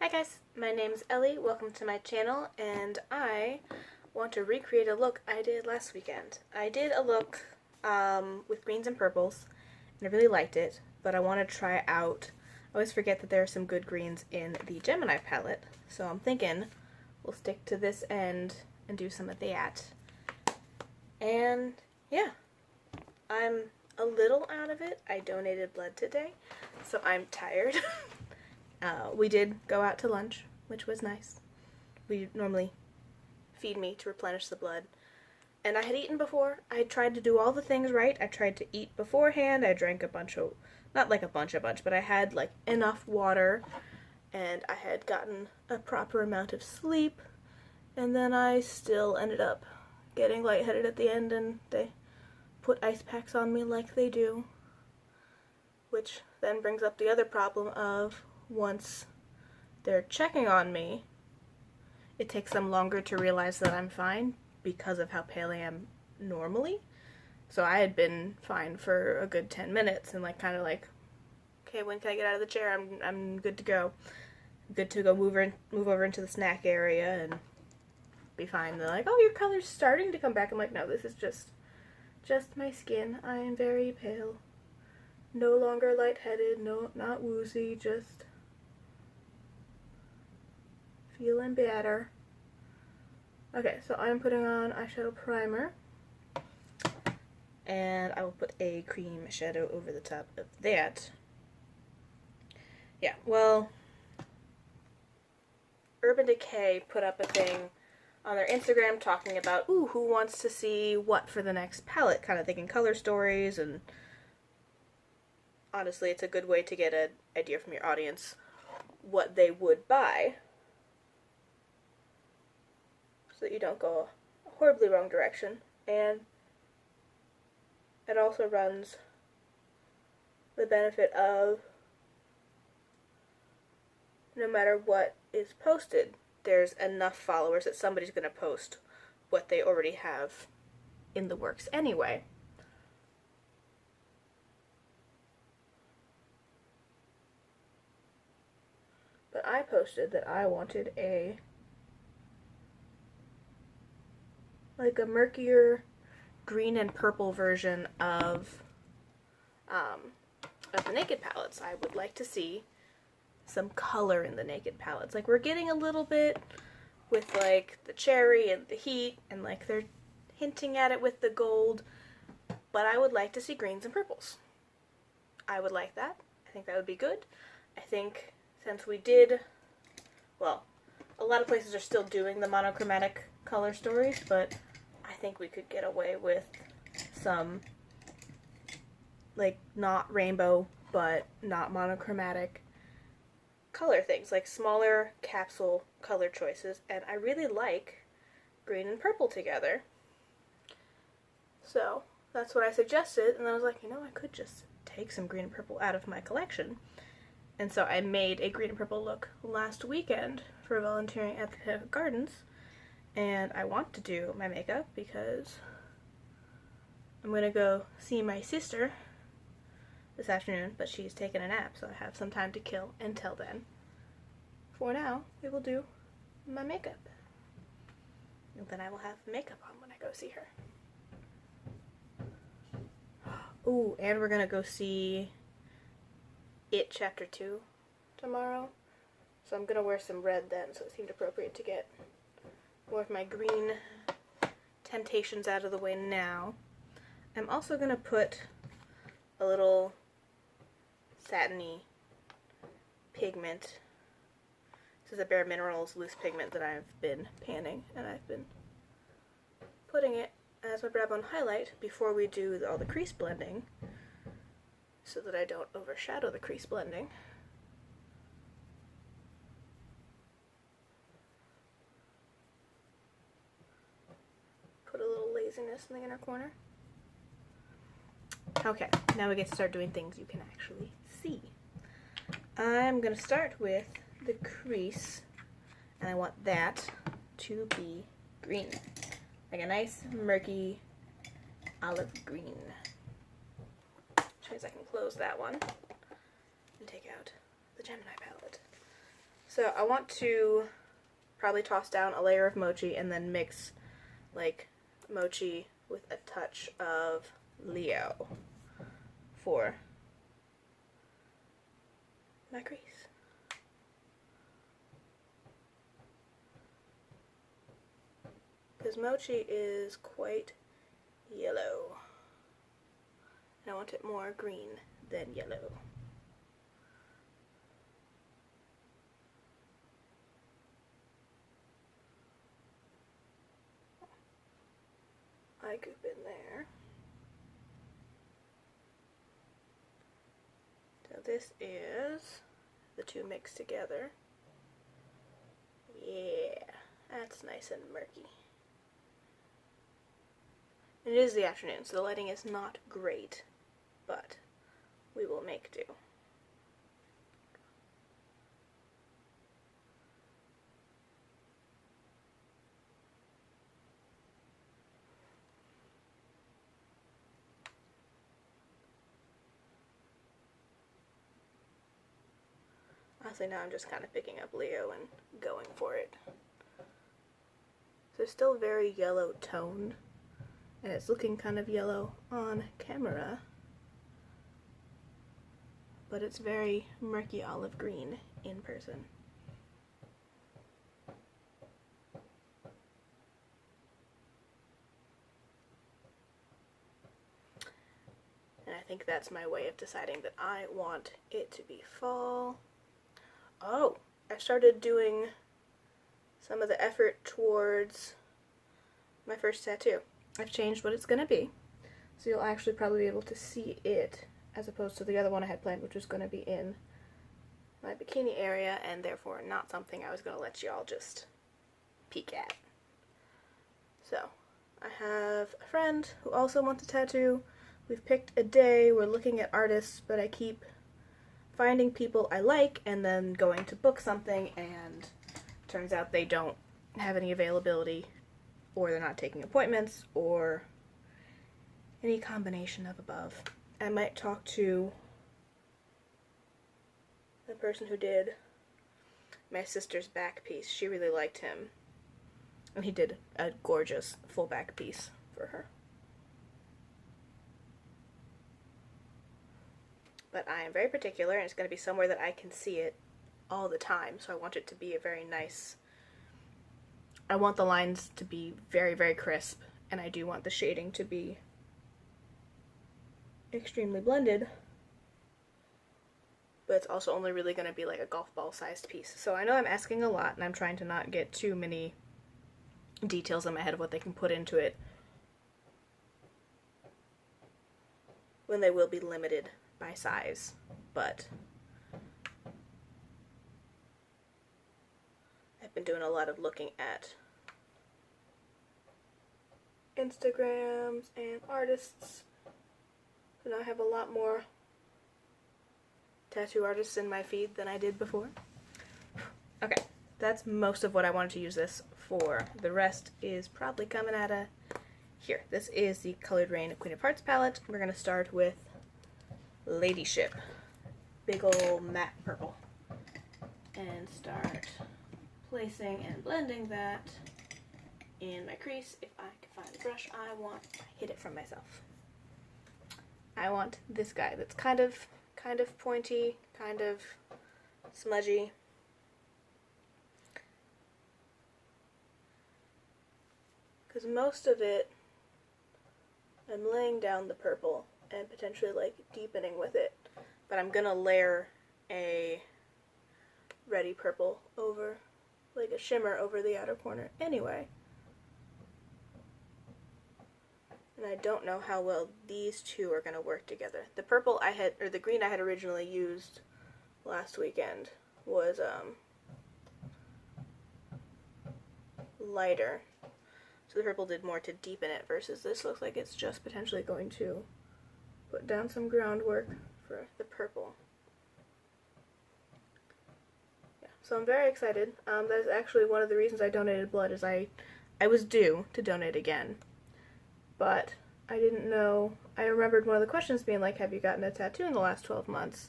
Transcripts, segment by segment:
Hi guys, my name's Ellie, welcome to my channel, and I want to recreate a look I did last weekend. I did a look with greens and purples, and I really liked it, but I want to try out, I always forget that there are some good greens in the Gemini palette, so I'm thinking we'll stick to this end and do some of that. And yeah, I'm a little out of it. I donated blood today, so I'm tired. We did go out to lunch, which was nice. We normally feed me to replenish the blood. And I had eaten before. I tried to do all the things right. I tried to eat beforehand. I drank a bunch of, not like a bunch, but I had like enough water. And I had gotten a proper amount of sleep. And then I still ended up getting lightheaded at the end, and they put ice packs on me like they do. Which then brings up the other problem of, once they're checking on me, it takes them longer to realize that I'm fine because of how pale I am normally. So I had been fine for a good 10 minutes and kind of like, okay, when can I get out of the chair? I'm good to go. Good to go move over into the snack area and be fine. They're like, oh, your color's starting to come back. I'm like, no, this is just my skin. I am very pale. No longer lightheaded, no, not woozy, just feeling better. Okay, so I'm putting on eyeshadow primer, and I will put a cream shadow over the top of that. Yeah, well, Urban Decay put up a thing on their Instagram talking about, ooh, who wants to see what for the next palette, kind of thinking color stories, and honestly, it's a good way to get an idea from your audience what they would buy, so that you don't go a horribly wrong direction. And it also runs the benefit of, no matter what is posted, there's enough followers that somebody's going to post what they already have in the works anyway. But I posted that I wanted a murkier green and purple version of the Naked palettes. I would like to see some color in the Naked palettes. Like, we're getting a little bit with like the cherry and the heat, and like they're hinting at it with the gold, but I would like to see greens and purples. I would like that. I think that would be good. I think since we did, well, a lot of places are still doing the monochromatic color stories, but I think we could get away with some, like, not rainbow, but not monochromatic color things, like smaller capsule color choices, and I really like green and purple together. So that's what I suggested, and I was like, you know, I could just take some green and purple out of my collection. And so I made a green and purple look last weekend for volunteering at the Botanical Gardens, and I want to do my makeup because I'm going to go see my sister this afternoon, but she's taking a nap, so I have some time to kill until then. For now, we will do my makeup. And then I will have makeup on when I go see her. Ooh, and we're going to go see It Chapter 2 tomorrow. So I'm going to wear some red then, so it seemed appropriate to get more of my green temptations out of the way now. I'm also going to put a little satiny pigment. This is a Bare Minerals loose pigment that I've been panning, and I've been putting it as my brow bone highlight before we do all the crease blending, so that I don't overshadow the crease blending. Put a little laziness in the inner corner. Okay, now we get to start doing things you can actually see. I'm going to start with the crease, and I want that to be green. Like a nice, murky olive green. Which means I can close that one and take out the Gemini palette. So I want to probably toss down a layer of mochi and then mix like mochi with a touch of Leo for my crease. Because mochi is quite yellow. And I want it more green than yellow. I goop in there. So this is the two mixed together. Yeah, that's nice and murky. It is the afternoon, so the lighting is not great, but we will make do. Honestly, now I'm just kind of picking up Leo and going for it. So it's still very yellow toned, and it's looking kind of yellow on camera, but it's very murky olive green in person. And I think that's my way of deciding that I want it to be fall. Oh, I started doing some of the effort towards my first tattoo. I've changed what it's going to be, so you'll actually probably be able to see it as opposed to the other one I had planned, which was going to be in my bikini area and therefore not something I was going to let y'all just peek at. So, I have a friend who also wants a tattoo. We've picked a day, we're looking at artists, but I keep finding people I like and then going to book something, and turns out they don't have any availability, or they're not taking appointments, or any combination of above. I might talk to the person who did my sister's back piece. She really liked him, and he did a gorgeous full back piece for her. But I am very particular, and it's going to be somewhere that I can see it all the time, so I want it to be a very nice... I want the lines to be very, very crisp, and I do want the shading to be extremely blended, but it's also only really going to be like a golf ball sized piece. So I know I'm asking a lot, and I'm trying to not get too many details in my head of what they can put into it when they will be limited by size, but I've been doing a lot of looking at Instagrams and artists, so now I have a lot more tattoo artists in my feed than I did before. Okay, that's most of what I wanted to use this for. The rest is probably coming out of here. This is the Colored Rain Queen of Hearts palette. We're going to start with Ladyship, big ol' matte purple, and start placing and blending that in my crease. If I can find the brush I want, I hid it from myself. I want this guy that's kind of pointy, kind of smudgy. Because most of it, I'm laying down the purple and potentially like deepening with it, but I'm gonna layer a reddy purple over, like a shimmer over the outer corner anyway. And I don't know how well these two are gonna work together. The purple I had, or the green I had originally used last weekend was lighter, so the purple did more to deepen it, versus this looks like it's just potentially going to put down some groundwork for the purple. Yeah, so I'm very excited. That is actually one of the reasons I donated blood, is I was due to donate again, but I didn't know. I remembered one of the questions being like, have you gotten a tattoo in the last 12 months?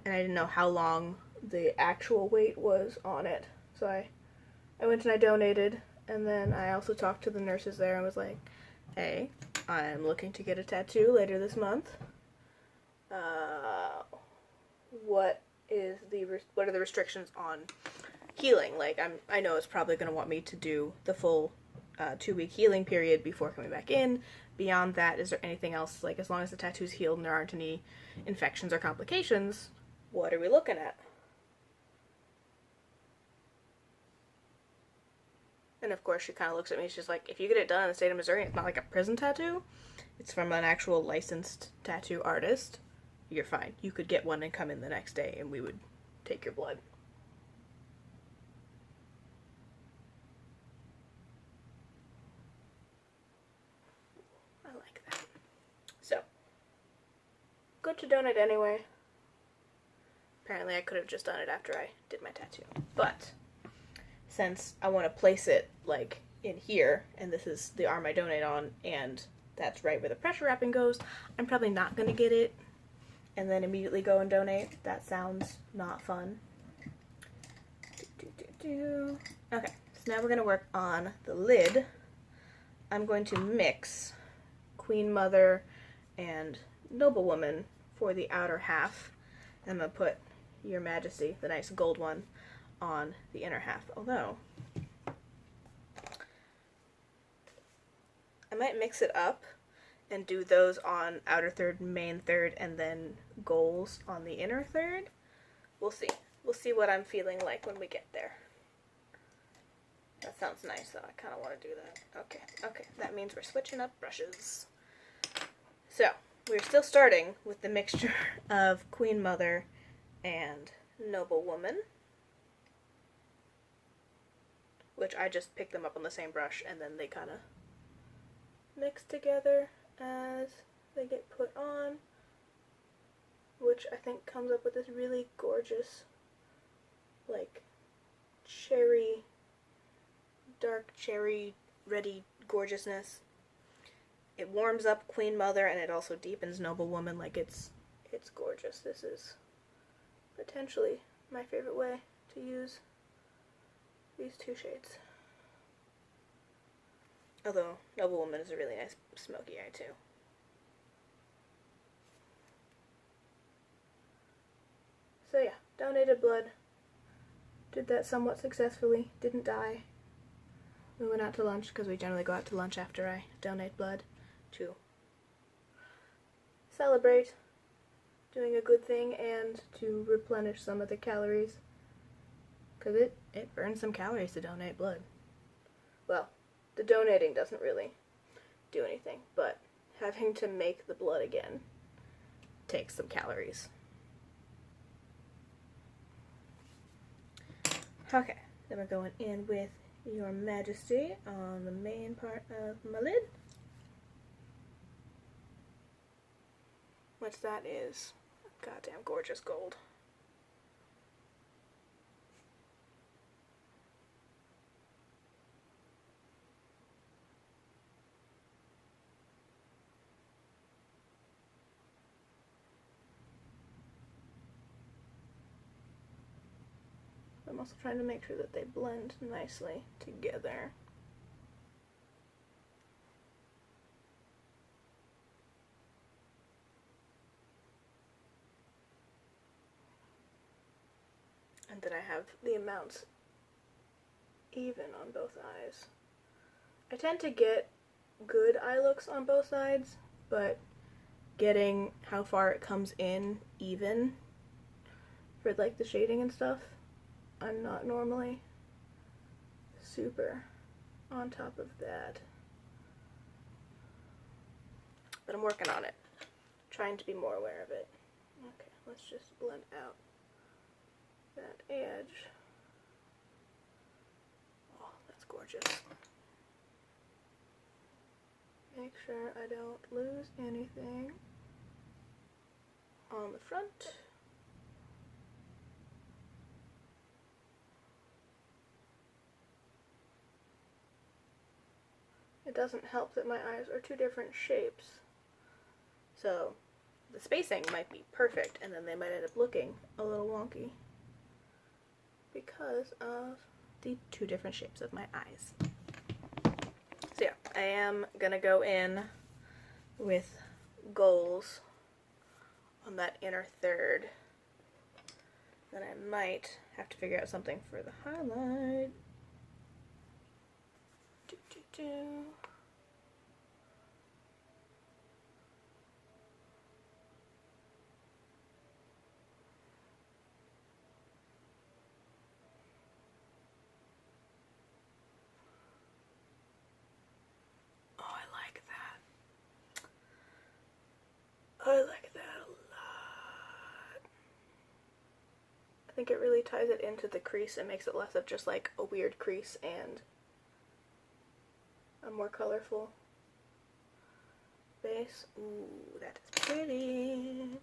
And I didn't know how long the actual weight was on it. So I went and I donated, and then I also talked to the nurses there and was like, hey, I'm looking to get a tattoo later this month. What are the restrictions on healing? Like, I know it's probably going to want me to do the full 2-week healing period before coming back in. Beyond that, is there anything else, like, as long as the tattoo's healed and there aren't any infections or complications, what are we looking at? And of course she kind of looks at me, she's like, if you get it done in the state of Missouri, it's not like a prison tattoo, it's from an actual licensed tattoo artist, you're fine. You could get one and come in the next day and we would take your blood. I like that. So, good to donate anyway. Apparently I could have just done it after I did my tattoo. But, since I want to place it, like, in here, and this is the arm I donate on, and that's right where the pressure wrapping goes, I'm probably not going to get it and then immediately go and donate. That sounds not fun. Okay, so now we're going to work on the lid. I'm going to mix Queen Mother and Noblewoman for the outer half. I'm going to put Your Majesty, the nice gold one, on the inner half. Although, I might mix it up and do those on outer third, main third, and then goals on the inner third. We'll see. We'll see what I'm feeling like when we get there. That sounds nice, though. I kind of want to do that. Okay, that means we're switching up brushes. So, we're still starting with the mixture of Queen Mother and Noblewoman, which I just picked them up on the same brush, and then they kind of mix together as they get put on, which I think comes up with this really gorgeous, like, cherry, dark cherry, reddy gorgeousness. It warms up Queen Mother, and it also deepens Noblewoman. Like, it's gorgeous. This is potentially my favorite way to use these two shades. Although, Noblewoman is a really nice smoky eye, too. So yeah, donated blood. Did that somewhat successfully. Didn't die. We went out to lunch, because we generally go out to lunch after I donate blood, to celebrate doing a good thing and to replenish some of the calories. Because it burns some calories to donate blood. Well, the donating doesn't really do anything, but having to make the blood again takes some calories. Okay, then we're going in with Your Majesty on the main part of my lid. Which that is goddamn gorgeous gold. I'm also trying to make sure that they blend nicely together. And that I have the amounts even on both eyes. I tend to get good eye looks on both sides, but getting how far it comes in even for like the shading and stuff, I'm not normally super on top of that. But I'm working on it. Trying to be more aware of it. Okay, let's just blend out that edge. Oh, that's gorgeous. Make sure I don't lose anything on the front. It doesn't help that my eyes are two different shapes. So the spacing might be perfect, and then they might end up looking a little wonky. because of the two different shapes of my eyes. So yeah, I am gonna go in with goals on that inner third. Then I might have to figure out something for the highlight. I like that a lot. I think it really ties it into the crease and makes it less of just like a weird crease and a more colorful base. Ooh, that is pretty.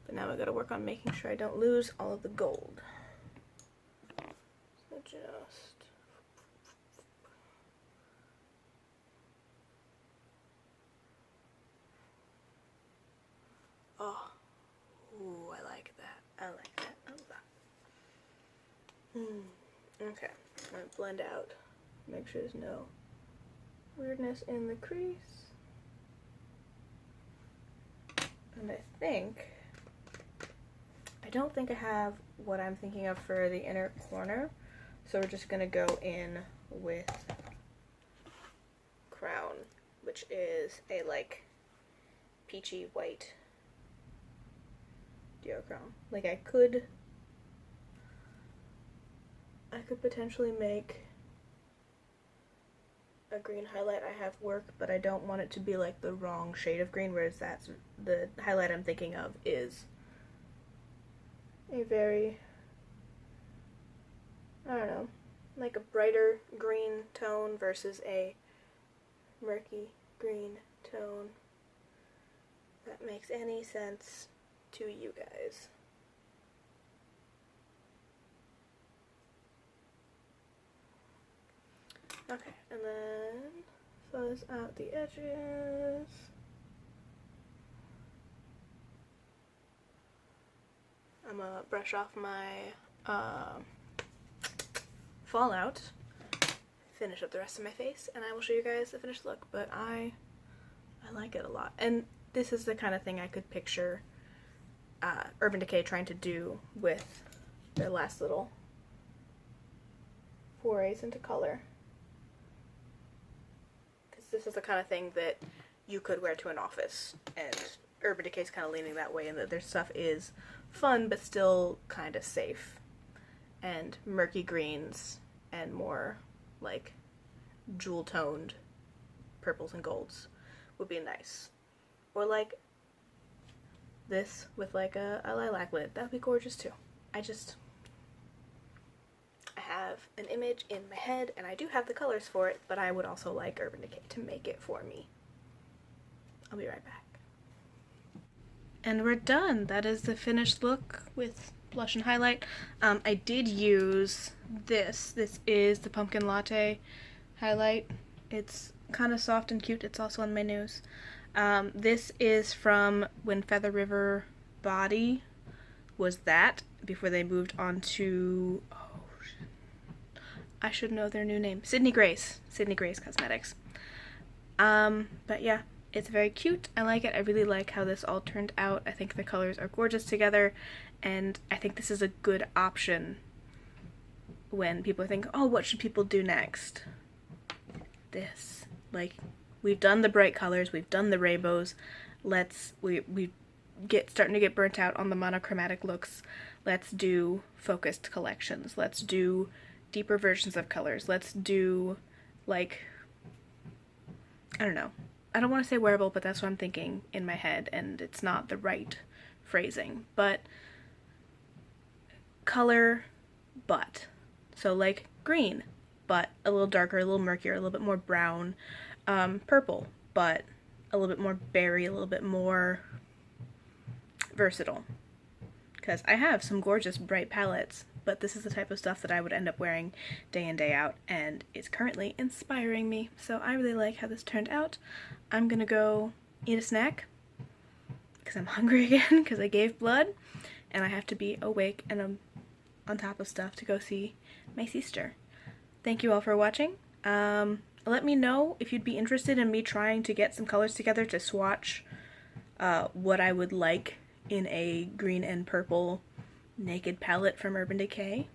But now I gotta work on making sure I don't lose all of the gold. So just... Oh, ooh, I like that. I like that a lot. Okay, I'm gonna blend out. Make sure there's no weirdness in the crease. And I don't think I have what I'm thinking of for the inner corner, so we're just gonna go in with Crown, which is a like peachy white duochrome. Like I could potentially make a green highlight. I have work, but I don't want it to be like the wrong shade of green, whereas that's the highlight I'm thinking of is a very, I don't know, like a brighter green tone versus a murky green tone. If that makes any sense to you guys. Okay, and then fuzz out the edges. I'm gonna brush off my fallout, finish up the rest of my face, and I will show you guys the finished look. But I like it a lot, and this is the kind of thing I could picture Urban Decay trying to do with their last little forays into color. This is the kind of thing that you could wear to an office, and Urban Decay is kind of leaning that way in that their stuff is fun but still kind of safe, and murky greens and more like jewel toned purples and golds would be nice, or like this with like a lilac lid. That would be gorgeous too. I have an image in my head, and I do have the colors for it, but I would also like Urban Decay to make it for me. I'll be right back. And we're done. That is the finished look with blush and highlight. I did use this. This is the Pumpkin Latte highlight. It's kind of soft and cute. It's also on my nose. This is from when Feather River Body was that, before they moved on to... I should know their new name. Sydney Grace Cosmetics. But yeah, it's very cute. I like it. I really like how this all turned out. I think the colors are gorgeous together, and I think this is a good option when people think, oh, what should people do next? This. Like, we've done the bright colors, we've done the rainbows. We starting to get burnt out on the monochromatic looks. Let's do focused collections. Let's do deeper versions of colors. Let's do, like, I don't know. I don't want to say wearable, but that's what I'm thinking in my head, and it's not the right phrasing. But color, but. So like green, but a little darker, a little murkier, a little bit more brown. Purple, but a little bit more berry, a little bit more versatile. Because I have some gorgeous bright palettes, but this is the type of stuff that I would end up wearing day in, day out, and it's currently inspiring me. So I really like how this turned out. I'm gonna go eat a snack, because I'm hungry again, because I gave blood, and I have to be awake and on top of stuff to go see my sister. Thank you all for watching. Let me know if you'd be interested in me trying to get some colors together to swatch what I would like in a green and purple naked palette from Urban Decay.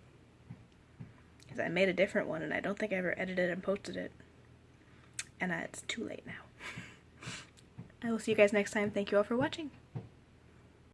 Because I made a different one and I don't think I ever edited and posted it. And it's too late now. I will see you guys next time. Thank you all for watching.